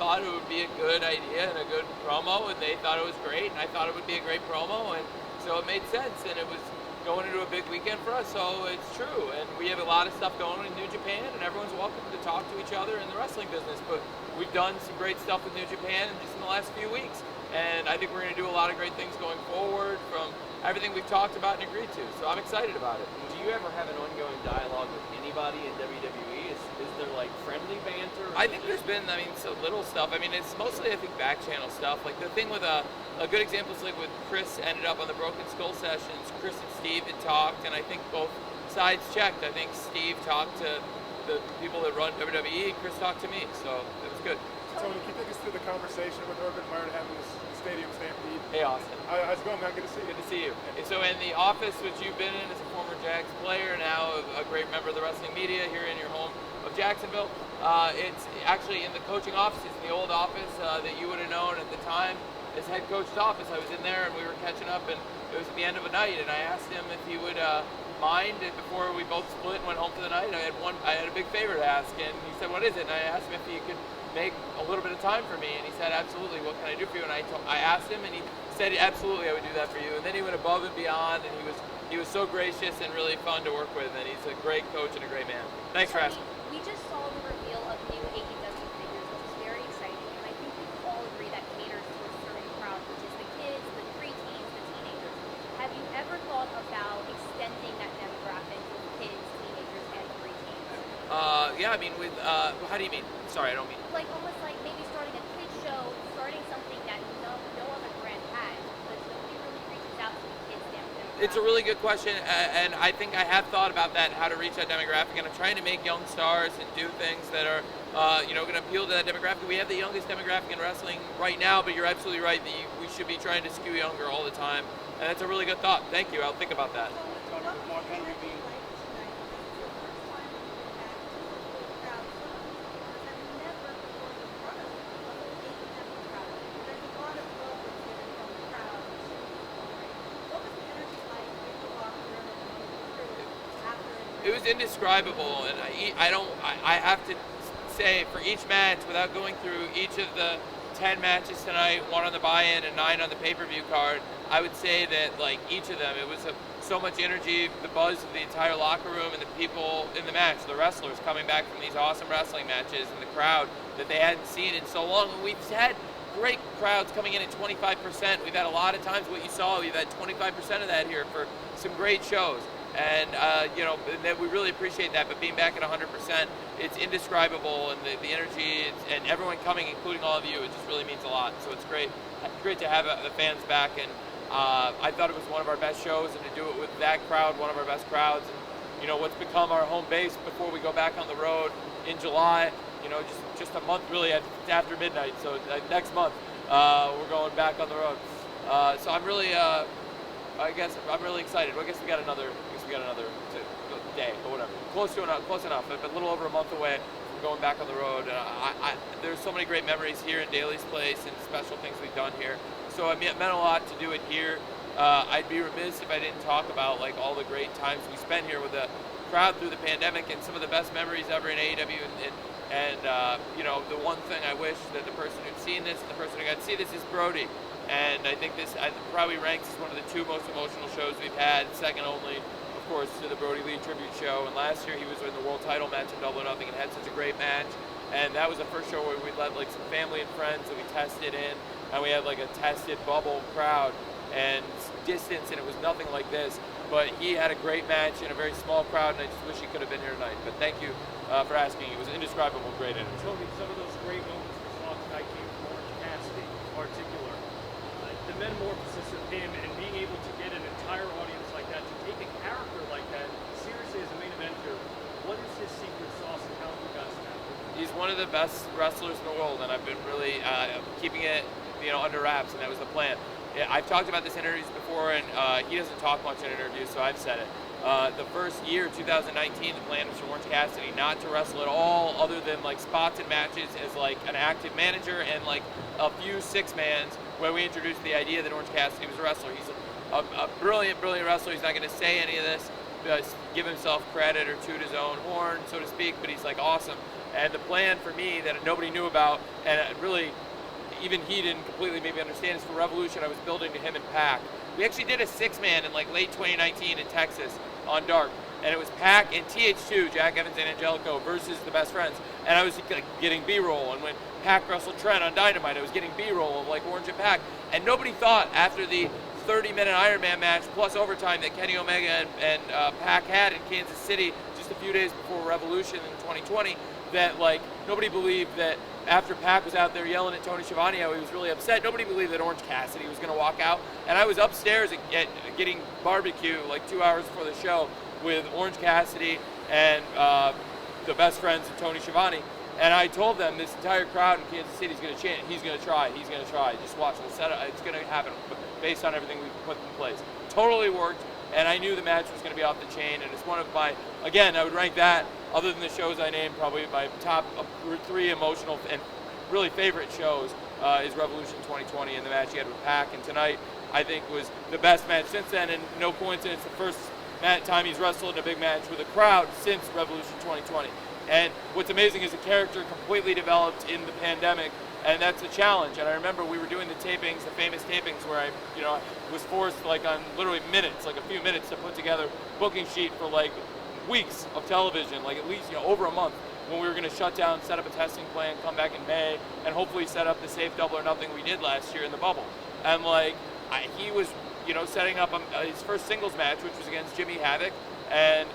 thought it would be a good idea and a good promo, and they thought it was great, and I thought it would be a great promo, and so it made sense, and it was going into a big weekend for us, so it's true. And we have a lot of stuff going on in New Japan, and everyone's welcome to talk to each other in the wrestling business. But we've done some great stuff with New Japan just in the last few weeks, and I think we're going to do a lot of great things going forward from everything we've talked about and agreed to. So I'm excited about it. Do you ever have an ongoing dialogue with anybody in WWE? Is there like friendly banter? I think there's been, some little stuff. It's mostly, I think, back channel stuff. Like the thing with a good example is like with Chris ended up on the Broken Skull sessions. Chris and Steve had talked, and I think both sides checked. I think Steve talked to the people that run WWE, and Chris talked to me, so it was good. Tony, can you take us through the conversation with Urban prior to having this stadium stampede? Hey, Austin. How's it going, man? Good to see you. Good to see you. So in the office, which you've been in as a former Jags player, now a great member of the wrestling media here in your home of Jacksonville, it's actually in the coaching offices, in the old office that you would have known at the time as head coach's office. I was in there and we were catching up, and it was at the end of a night, and I asked him if he would mind if before we both split and went home for the night. I had a big favor to ask, and he said, "What is it?" And I asked him if he could make a little bit of time for me, and he said, "Absolutely, what can I do for you?" And I asked him, and he said, "Absolutely, I would do that for you." And then he went above and beyond, and he was so gracious and really fun to work with, and he's a great coach and a great man. Thanks for asking. We just saw the reveal of new AEW figures, which is very exciting, and I think we all agree that caters to a certain crowd, which is the kids, the preteens, the teenagers. Have you ever thought about extending that demographic with kids, teenagers, and preteens? Yeah, how do you mean? Sorry, I don't mean. Like almost like maybe starting a kids show, starting something that no other brand has, because nobody really reaches out to the kids demographic. It's a really good question, and I think I have thought about that, how to reach that demographic, and I'm trying to make young stars and do things that are, going to appeal to that demographic. We have the youngest demographic in wrestling right now, but you're absolutely right that we should be trying to skew younger all the time, and that's a really good thought. Thank you. I'll think about that. Tony, with Mark Henry being It was indescribable, and I have to say, for each match, without going through each of the 10 matches tonight, 1 on the buy-in and 9 on the pay-per-view card, I would say that like each of them, it was so much energy, the buzz of the entire locker room and the people in the match, the wrestlers coming back from these awesome wrestling matches, and the crowd that they hadn't seen in so long. And we've had great crowds coming in at 25%. We've had a lot of times what you saw, we've had 25% of that here for some great shows. And, we really appreciate that, but being back at 100%, it's indescribable, and the energy, and everyone coming, including all of you, it just really means a lot. So it's great to have the fans back, and I thought it was one of our best shows, and to do it with that crowd, one of our best crowds, and, what's become our home base before we go back on the road in July, just a month really after midnight, so next month we're going back on the road. So I'm really, I guess I'm really excited. Well, I guess we got another day, or whatever. Close enough. But a little over a month away from going back on the road. There's so many great memories here in Daly's Place and special things we've done here. So it meant a lot to do it here. I'd be remiss if I didn't talk about like all the great times we spent here with the crowd through the pandemic, and some of the best memories ever in AEW. And the one thing I wish that the person who'd seen this and the person who got to see this is Brody. And I think this probably ranks as one of the 2 most emotional shows we've had, second only, of course, to the Brody Lee tribute show. And last year he was in the world title match in Double or Nothing and had such a great match. And that was the first show where we let like some family and friends that we tested in, and we had like a tested bubble crowd and distance, and it was nothing like this. But he had a great match in a very small crowd, and I just wish he could have been here tonight. But thank you for asking. It was indescribable, great energy. Tony, some of those great moments we saw tonight came from Orange Cassidy in particular. The metamorphosis of him and being able to get an entire audience like that, to take a character like that seriously as a main eventer, what is his secret sauce and how have you guys found it? He's one of the best wrestlers in the world, and I've been really keeping it under wraps, and that was the plan. I've talked about this in interviews before, and he doesn't talk much in interviews, so I've said it. The first year, 2019, the plan was for Orange Cassidy not to wrestle at all, other than like spots and matches as like an active manager and like a few 6-mans, where we introduced the idea that Orange Cassidy was a wrestler. He's a brilliant wrestler. He's not going to say any of this, just give himself credit or toot his own horn, so to speak, but he's like awesome. And the plan for me that nobody knew about, and really even he didn't completely maybe understand, is for Revolution I was building to him and Pac. We actually did a 6-man in like late 2019 in Texas on Dark. And it was Pac and TH2, Jack Evans and Angelico, versus the Best Friends. And I was like, getting B-roll. And when Pac wrestled Trent on Dynamite, I was getting B-roll of like Orange and Pac. And nobody thought after the 30-minute Iron Man match plus overtime that Kenny Omega and Pac had in Kansas City just a few days before Revolution in 2020, that like nobody believed that after Pac was out there yelling at Tony Schiavone how he was really upset, nobody believed that Orange Cassidy was going to walk out. And I was upstairs at getting barbecue like 2 hours before the show with Orange Cassidy and the Best Friends and Tony Schiavone. And I told them this entire crowd in Kansas City is going to chant, he's going to try, he's going to try. Just watch, it's going to happen based on everything we've put in place. Totally worked, and I knew the match was going to be off the chain, and it's one of my, again, I would rank that, other than the shows I named, probably my top 3 emotional and really favorite shows is Revolution 2020 and the match he had with Pac. And tonight, I think, was the best match since then, and no coincidence, the first time he's wrestled in a big match with a crowd since Revolution 2020. And what's amazing is the character completely developed in the pandemic, and that's a challenge. And I remember we were doing the tapings, the famous tapings, where I, was forced like on literally minutes, like a few minutes, to put together a booking sheet for like weeks of television, like at least over a month, when we were going to shut down, set up a testing plan, come back in May, and hopefully set up the safe double or nothing we did last year in the bubble. And like he was, setting up his first singles match, which was against Jimmy Havoc, and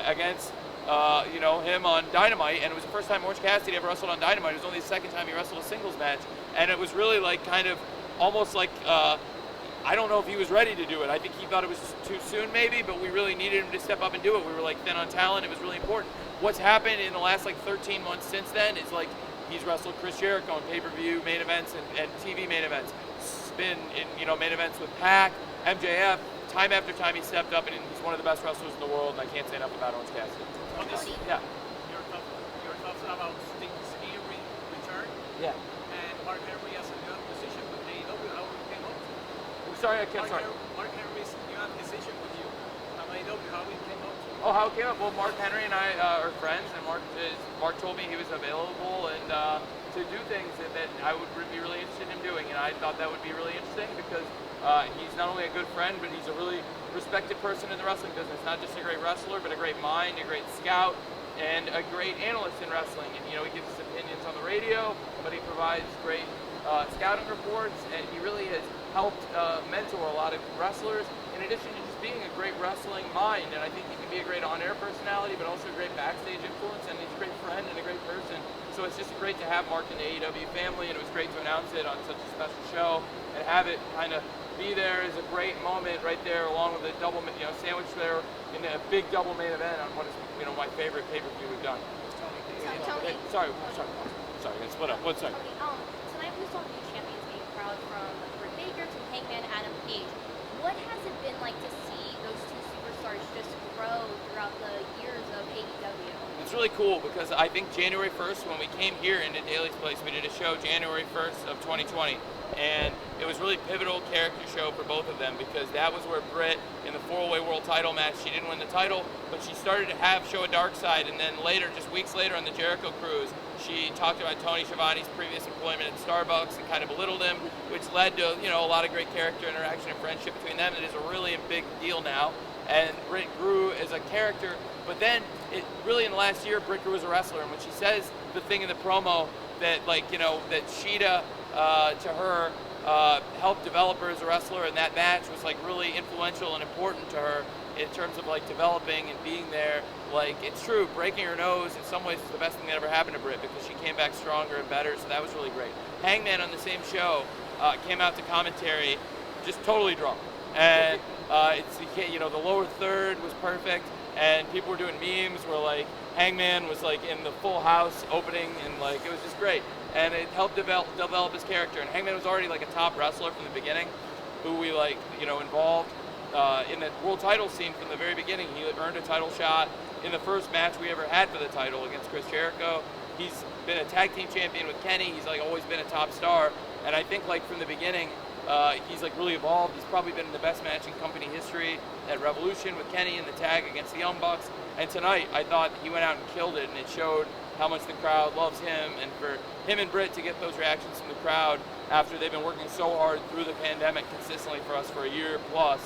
against him on Dynamite, and it was the first time Orange Cassidy ever wrestled on Dynamite. It was only the second time he wrestled a singles match, and it was really like kind of almost like I don't know if he was ready to do it. I think he thought it was too soon maybe, but we really needed him to step up and do it. We were like thin on talent. It was really important. What's happened in the last like 13 months since then is like he's wrestled Chris Jericho in pay-per-view main events and TV main events. Been in main events with Pac, MJF. Time after time he stepped up, and he's one of the best wrestlers in the world, and I can't say enough about Orange Cassidy. Yeah. Your thoughts about Sting's return? Yeah. And Mark Henry has a new position with AEW. How he came up? Sorry, I can't. Sorry. Mark Henry's new position with you. AEW. How he came up? Oh, how it came up? Well, Mark Henry and I are friends, and Mark told me he was available and to do things that I would be really interested in him doing, and I thought that would be really interesting because he's not only a good friend, but he's a really respected person in the wrestling business. Not just a great wrestler, but a great mind, a great scout, and a great analyst in wrestling. And he gives his opinions on the radio, but he provides great scouting reports, and he really has helped mentor a lot of wrestlers, in addition to just being a great wrestling mind. And I think he can be a great on-air personality, but also a great backstage influence, and he's a great friend and a great person. So it's just great to have Mark in the AEW family, and it was great to announce it on such a special show and have it kind of be there is a great moment right there, along with the double, sandwich there in a big double main event on what is, my favorite pay-per-view we've done. Tony. Sorry, I split up. One second. Tony, tonight we saw new champions being crowned, from Britt Baker to Hangman Adam Page. What has it been like to see those two superstars just grow throughout the years of AEW? It's really cool because I think January 1st, when we came here into Daly's Place, we did a show January 1st of 2020. And it was really pivotal character show for both of them because that was where Britt, in the 4-way world title match, she didn't win the title, but she started to show a dark side. And then later, just weeks later on the Jericho Cruise, she talked about Tony Schiavone's previous employment at Starbucks and kind of belittled him, which led to a lot of great character interaction and friendship between them. It is a really big deal now. And Britt grew as a character, but then it really in the last year, Britt grew as a wrestler. And when she says the thing in the promo that that Sheeta to her helped develop her as a wrestler, and that match was really influential and important to her in terms of developing and being there. It's true, breaking her nose in some ways is the best thing that ever happened to Britt because she came back stronger and better, so that was really great. Hangman on the same show came out to commentary just totally drunk, and the lower third was perfect, and people were doing memes where Hangman was in the Full House opening, and it was just great. And it helped develop his character. And Hangman was already a top wrestler from the beginning, who we involved in the world title scene from the very beginning. He earned a title shot in the first match we ever had for the title against Chris Jericho. He's been a tag team champion with Kenny. He's always been a top star. And I think from the beginning, he's really evolved. He's probably been in the best match in company history at Revolution with Kenny in the tag against the Young Bucks. And tonight, I thought he went out and killed it, and it showed how much the crowd loves him, and for him and Britt to get those reactions from the crowd after they've been working so hard through the pandemic consistently for us for a year plus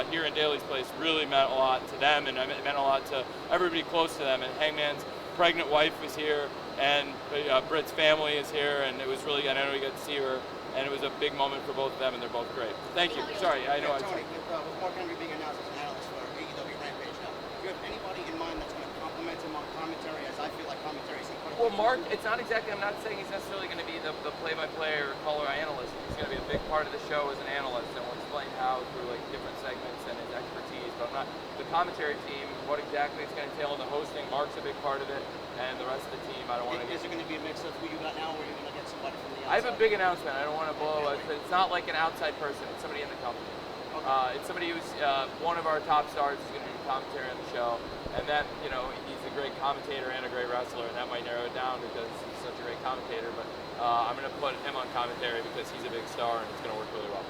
here in Daly's Place really meant a lot to them, and it meant a lot to everybody close to them. And Hangman's pregnant wife was here, and Britt's family is here, and it was really, I know we got to see her, and it was a big moment for both of them, and they're both great. Thank you. Sorry, I know I Tony, with Mark Henry being announced as an analyst for AEW Rampage now, do you have anybody in mind that's going to compliment him on commentary, as I feel like commentary is incredible? Well, Mark, it's not exactly, I'm not saying he's necessarily going to be the play-by-play or color analyst. He's going to be a big part of the show as an analyst, and we'll explain how through like different segments and his expertise. But I'm not, the commentary team, what exactly it's going to entail in the hosting, Mark's a big part of it, and the rest of the team, I don't want to get... Is it going to be a mix of who you got now, or are you going to get somebody from the outside? I have a big announcement. I don't want to blow it. It's not like an outside person. It's somebody in the company. Okay. It's somebody who's one of our top stars is going to do commentary on the show. And then, you know, he's a great commentator and a great wrestler, and that might narrow it down because he's such a great commentator. But I'm going to put him on commentary because he's a big star and it's going to work really well.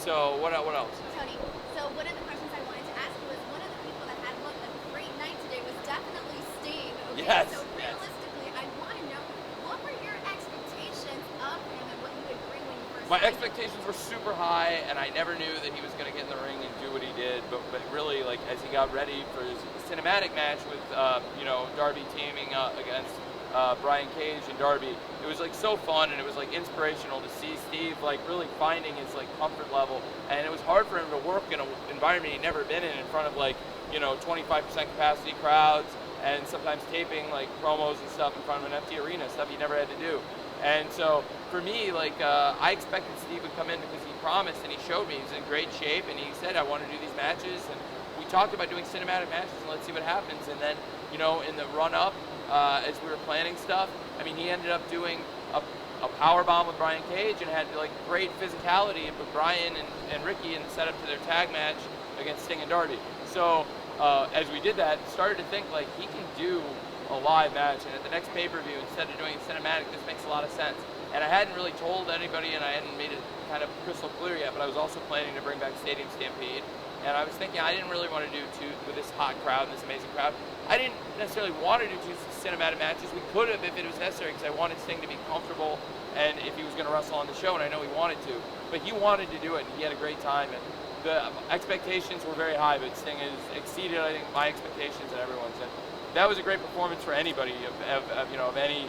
So what else? Tony, so one of the questions I wanted to ask you was one of the people that had looked a great night today was definitely Sting. Okay? Yes. So realistically, I want to know, what were your expectations of him and what you would bring when you first My signed him? expectations were super high, and I never knew that he was going to get in the ring and do what he did. But really, like as he got ready for his cinematic match with you know, Darby teaming against Brian Cage and Darby, it was like so fun, and it was like inspirational to see Steve like really finding his like comfort level. And it was hard for him to work in an environment he'd never been in front of like, you know, 25% capacity crowds, and sometimes taping like promos and stuff in front of an empty arena, stuff he never had to do. And so for me, like I expected Steve would come in because he promised and he showed me he was in great shape, and he said, I want to do these matches, and we talked about doing cinematic matches and let's see what happens. And then, you know, in the run up, as we were planning stuff, I mean, he ended up doing a power bomb with Brian Cage and had like great physicality with Brian and Ricky in the setup to their tag match against Sting and Darby. So as we did that, started to think like he can do a live match, and at the next pay-per-view, instead of doing cinematic, this makes a lot of sense. And I hadn't really told anybody, and I hadn't made it kind of crystal clear yet, but I was also planning to bring back Stadium Stampede. And I was thinking I didn't really want to do two with this hot crowd and this amazing crowd. I didn't necessarily want to do two cinematic matches. We could have if it was necessary, because I wanted Sting to be comfortable and if he was going to wrestle on the show, and I know he wanted to. But he wanted to do it, and he had a great time. And the expectations were very high, but Sting has exceeded, I think, my expectations and everyone's. And that was a great performance for anybody of you know, of any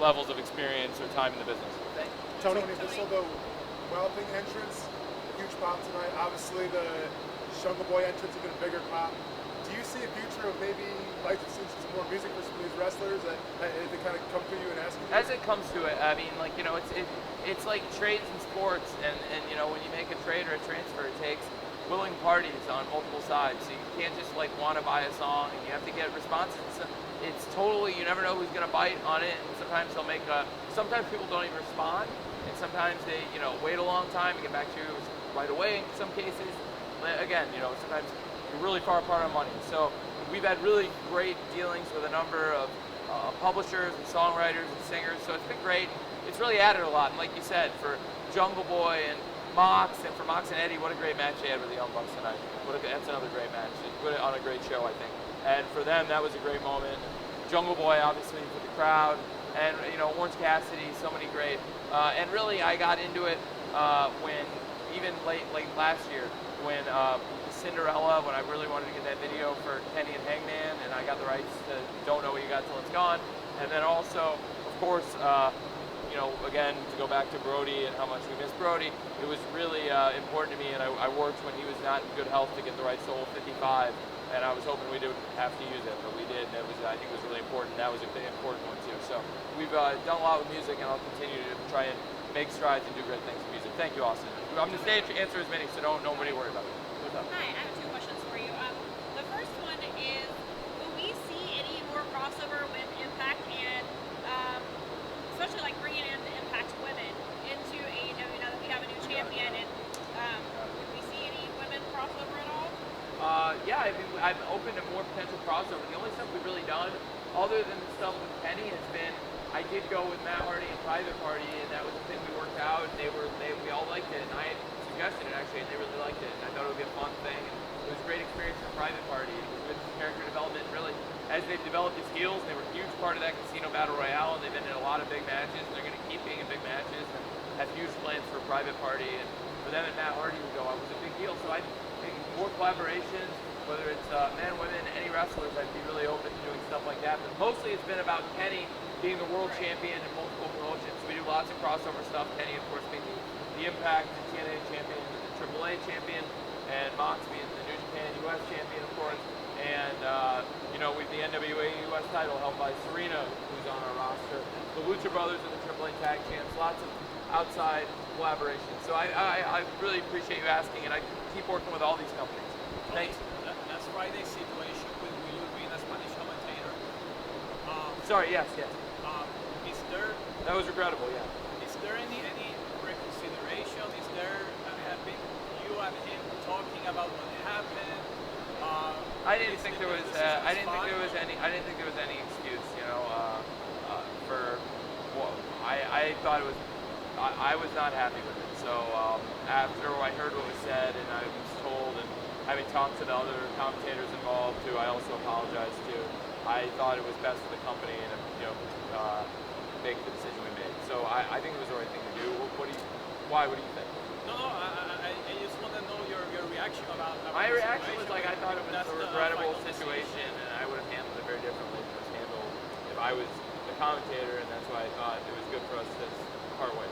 levels of experience or time in the business. Thank you. Tony, this will the Wild Thing entrance, huge pop tonight. Obviously, the Jungle Boy entrance even a bigger pop. Do you see a future of maybe licensing some more music for some of these wrestlers that they kind of come to you and ask you? As it comes to it, I mean, like, you know, it's like trades in sports, and you know, when you make a trade or a transfer, it takes willing parties on multiple sides. So you can't just like want to buy a song, and you have to get responses. It's totally, you never know who's going to bite on it, and sometimes they'll make sometimes people don't even respond, and sometimes they, you know, wait a long time and get back to you right away in some cases. Again, you know, sometimes you're really far apart on money. So we've had really great dealings with a number of publishers and songwriters and singers, so it's been great. It's really added a lot, and like you said, for Jungle Boy and Mox, and for Mox and Eddie, what a great match they had with the Young Bucks tonight. That's another great match. It put it on a great show, I think. And for them, that was a great moment. Jungle Boy, obviously, for the crowd, and you know, Orange Cassidy, so many great. And really, I got into it when even late last year, when Cinderella, when I really wanted to get that video for Kenny and Hangman, and I got the rights to Don't Know What You Got Till It's Gone. And then also, of course, you know, again, to go back to Brody and how much we miss Brody, it was really important to me, and I worked when he was not in good health to get the rights to Old 55, and I was hoping we didn't have to use it, but we did, and it was, I think it was really important. That was a big important one too. So we've done a lot with music, and I'll continue to try and make strides and do great things with music. Thank you, Austin. I'm going to stay to answer as many, so nobody worry about it. What's up? Hi, I have two questions for you. The first one is, will we see any more crossover with Impact and, especially like bringing in the Impact women into AEW now that we have a new champion? And would we see any women crossover at all? Yeah, I mean, I'm open to more potential crossover. The only stuff we've really done, other than the stuff with Kenny, has been I did go with Matt Hardy and Private Party, and that was the thing we worked out. And we all liked it, and I suggested it actually, and they really liked it. And I thought it would be a fun thing. And it was a great experience for Private Party. It was good character development. Really, as they've developed as heels, they were a huge part of that Casino Battle Royale, and they've been in a lot of big matches. And they're going to keep being in big matches and have huge plans for Private Party. And for them and Matt Hardy to go, I was a big deal. So I think more collaborations, whether it's men, women, any wrestlers, I'd be really open to doing stuff like that. But mostly it's been about Kenny being the world champion in multiple promotions. We do lots of crossover stuff. Kenny, of course, being the Impact, the TNA champion, the AAA champion, and Mox being the New Japan US champion, of course. And, with the NWA US title held by Serena, who's on our roster. The Lucha Brothers and the AAA tag champs. Lots of outside collaborations. So I really appreciate you asking, and I keep working with all these companies. Thanks. Last Friday's situation with Will being a Spanish commentator. Sorry, yes. Is there That was regrettable, yeah. any reconsideration? Is there have been you and him talking about what happened? I didn't think there was any excuse, for. Well, I thought it was. I was not happy with it. So after I heard what was said and I was told, and having talked to the other commentators involved who I also apologized to, I thought it was best for the company and make the decision we made. So I think it was the right thing to do. What do you think? No, I just want to know your reaction about My the reaction was situation. like I thought it was That's a the regrettable final situation, and I would have handled it very differently than it was handled if I was the commentator, and that's why I thought it was good for us to part ways.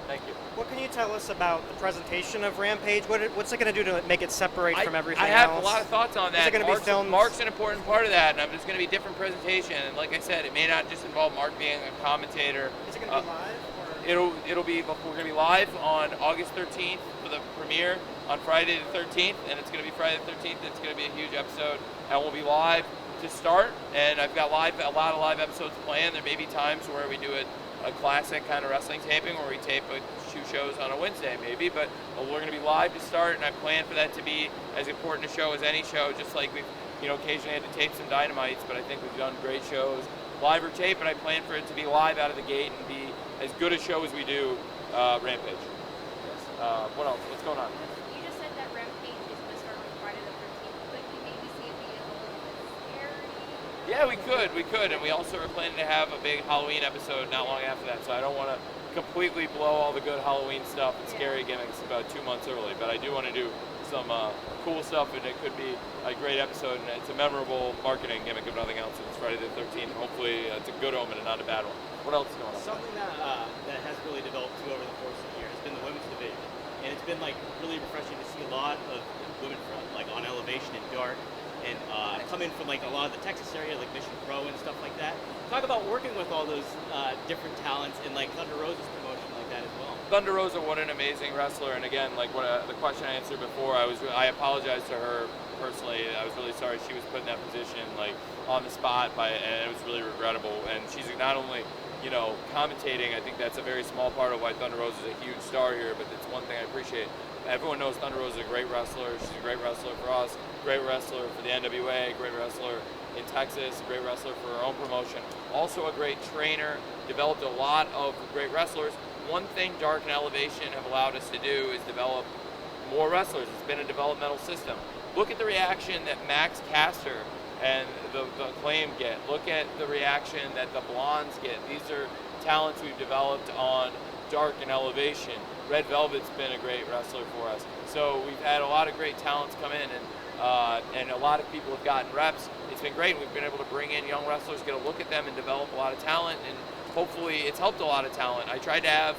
Thank you. What can you tell us about the presentation of Rampage? What's it going to do to make it separate from everything I have else? a lot of thoughts on that. Is it going to be filmed? Mark's an important part of that, and it's going to be a different presentation. And like I said, it may not just involve Mark being a commentator. Is it going to be live? We're going to be live on August 13th for the premiere on Friday the 13th, and it's going to be Friday the 13th. It's going to be a huge episode, and we'll be live to start. And I've got a lot of live episodes planned. There may be times where we do a classic kind of wrestling taping where we tape 2 shows on a Wednesday maybe, but we're going to be live to start, and I plan for that to be as important a show as any show, just like we've occasionally had to tape some Dynamites, but I think we've done great shows live or tape, and I plan for it to be live out of the gate and be as good a show as we do Rampage. Yes. What else? What's going on? You just said that Rampage is going to start on Friday the 13th, but you maybe see it being a little bit scary. Yeah, we could, and we also are planning to have a big Halloween episode not long after that, so I don't want to completely blow all the good Halloween stuff and scary gimmicks about 2 months early, but I do want to do some cool stuff, and it could be a great episode, and it's a memorable marketing gimmick if nothing else, and it's Friday the 13th. Hopefully it's a good omen and not a bad one. What else is going on? Something that has really developed too over the course of the year has been the women's division, and it's been really refreshing to see a lot of women from on Elevation and Dark, and come in from a lot of the Texas area, like Mission Pro and stuff like that. Talk about working with all those different talents and Thunder Rosa's promotion like that as well. Thunder Rosa, what an amazing wrestler, and again, the question I answered before, I apologized to her personally. I was really sorry she was put in that position on the spot and it was really regrettable. And she's not only commentating. I think that's a very small part of why Thunder Rosa is a huge star here, but it's one thing I appreciate. Everyone knows Thunder Rosa is a great wrestler. She's a great wrestler for us, great wrestler for the NWA, great wrestler in Texas, great wrestler for her own promotion. Also a great trainer, developed a lot of great wrestlers. One thing Dark and Elevation have allowed us to do is develop more wrestlers. It's been a developmental system. Look at the reaction that Max Caster and the Acclaim get. Look at the reaction that the Blondes get. These are talents we've developed on Dark and Elevation. Red Velvet's been a great wrestler for us. So we've had a lot of great talents come in, and a lot of people have gotten reps. It's been great. We've been able to bring in young wrestlers, get a look at them, and develop a lot of talent, and hopefully it's helped a lot of talent. I tried to have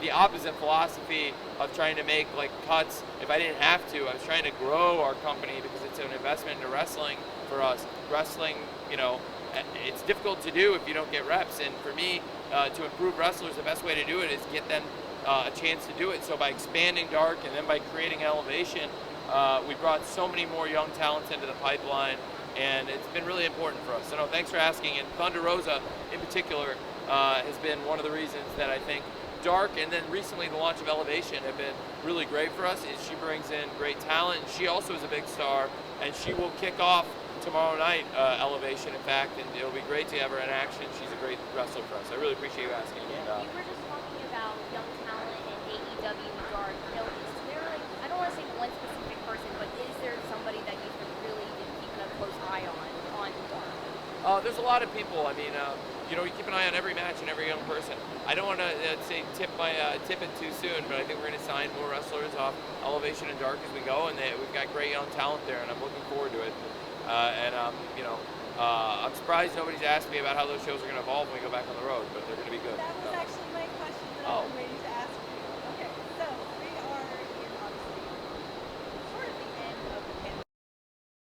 the opposite philosophy of trying to make cuts if I didn't have to. I was trying to grow our company because it's an investment into wrestling for us. Wrestling, it's difficult to do if you don't get reps, and for me, to improve wrestlers, the best way to do it is get them a chance to do it. So by expanding Dark and then by creating Elevation, we brought so many more young talents into the pipeline, and it's been really important for us. So no, thanks for asking. And Thunder Rosa in particular has been one of the reasons that I think Dark and then recently the launch of Elevation have been really great for us. Is she brings in great talent. She also is a big star, and she will kick off tomorrow night Elevation, in fact, and it'll be great to have her in action. She's a great wrestler for us. I really appreciate you asking. You were just talking about young talent and AEW Dark. Is there a lot of people. I mean, you know, we keep an eye on every match and every young person. I don't want to say tip it too soon, but I think we're going to sign more wrestlers off Elevation and Dark as we go, and we've got great young talent there, and I'm looking forward to it. You know, I'm surprised nobody's asked me about how those shows are going to evolve when we go back on the road, but they're going to be good. That was actually my question that Oh. I've been waiting to